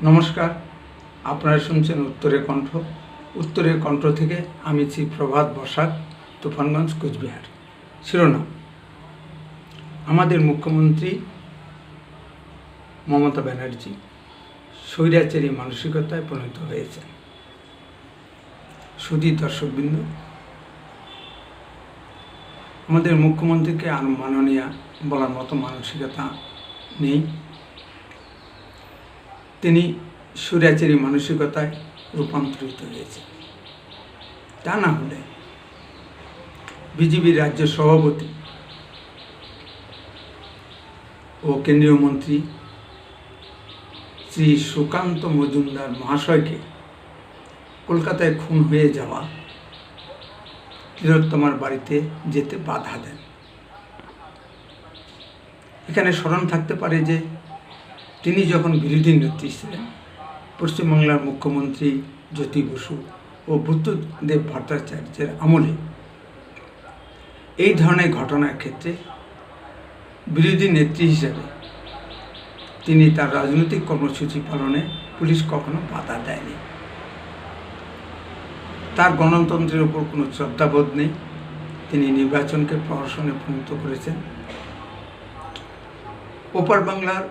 নমস্কার, আপনারা শুনছেন উত্তরের কণ্ঠ থেকে আমি শ্রী প্রভাত বসাক, তুফানগঞ্জ, কোচবিহার। শিরোনাম: আমাদের মুখ্যমন্ত্রী মমতা ব্যানার্জি স্বৈরাচারী মানসিকতায় পরিণত হয়েছেন। সুধী দর্শকবৃন্দ, আমাদের মুখ্যমন্ত্রীকে আর মাননীয়া বলার মতো মানসিকতা নেই। তিনি স্বৈরাচারী মানসিকতায় রূপান্তরিত হয়েছে। তা না হলে বিজেপির রাজ্য সভাপতি ও কেন্দ্রীয় মন্ত্রী শ্রী সুকান্ত মজুমদার মহাশয়কে কলকাতায় খুন হয়ে যাওয়া তিলোত্তমার বাড়িতে যেতে বাধা দেন। এখানে স্মরণ থাকতে পারে যে তিনি যখন বিরোধী নেত্রী ছিলেন, পশ্চিমবাংলার মুখ্যমন্ত্রী জ্যোতি বসু ও বুদ্ধদেব ভট্টাচার্যের আমলে এই ধরনের ঘটনার ক্ষেত্রে বিরোধী নেত্রী হিসেবে তিনি তার রাজনৈতিক কর্মসূচি পালনে পুলিশ কখনো বাধা দেয়নি। তার গণতন্ত্রের উপর কোনো শ্রদ্ধাবোধ নেই। তিনি নির্বাচনকে প্রহসনে পরিণত করেছেন। ওপার বাংলার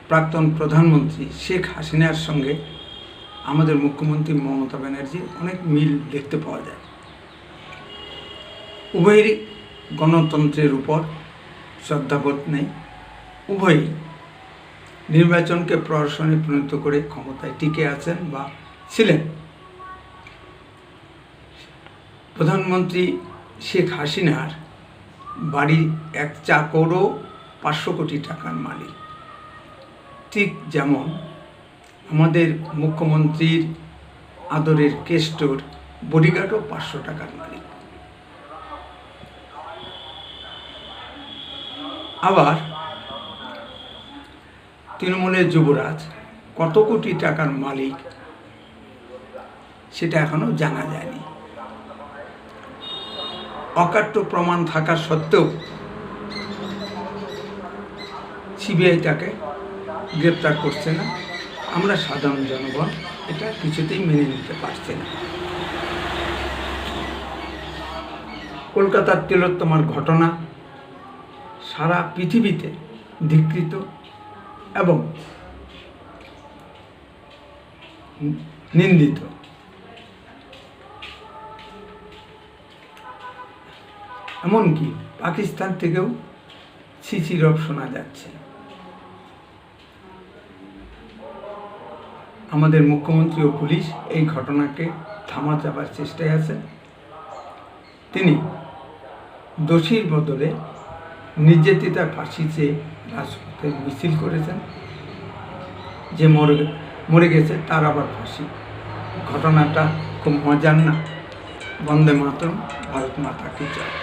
প্রাক্তন প্রধানমন্ত্রী শেখ হাসিনার সঙ্গে আমাদের মুখ্যমন্ত্রী মমতা ব্যানার্জির অনেক মিল দেখতে পাওয়া যায়। উভয়েরই গণতন্ত্রের উপর শ্রদ্ধাবোধ নেই। উভয়ই নির্বাচনকে প্রহসনে পরিণত করে ক্ষমতায় টিকে আছেন বা ছিলেন। প্রধানমন্ত্রী শেখ হাসিনার বাড়ির এক চাকরও 500 কোটি টাকার মালিক, ঠিক যেমন আমাদের মুখ্যমন্ত্রীর আদরের কেষ্টর বডিগার্ডও 500 টাকার মালিক। আবার তৃণমূলের যুবরাজ কত কোটি টাকার মালিক সেটা এখনো জানা যায়নি। অকাট্য প্রমাণ থাকা সত্ত্বেও সিবিআই তাকে গ্রেপ্তার করছে না। আমরা সাধারণ জনগণ এটা কিছুতেই মেনে নিতে পারছি না। কলকাতার তিলোত্তমার ঘটনা সারা পৃথিবীতে ধিক্কৃত এবং নিন্দিত। এমনকি পাকিস্তান থেকেও ছিছি রব শোনা যাচ্ছে। আমাদের মুখ্যমন্ত্রী ও পুলিশ এই ঘটনাকে থামাচাবার চেষ্টায় আছে। তিনি দোষীর বদলে নির্যাতিতার ফাঁসি চেয়ে রাজপথে মিছিল করেছেন। যে মরে গেছে তার আবার ফাঁসি। ঘটনাটা খুব মজার না? বন্দে মাতরম, ভারত মাতা কি জয়।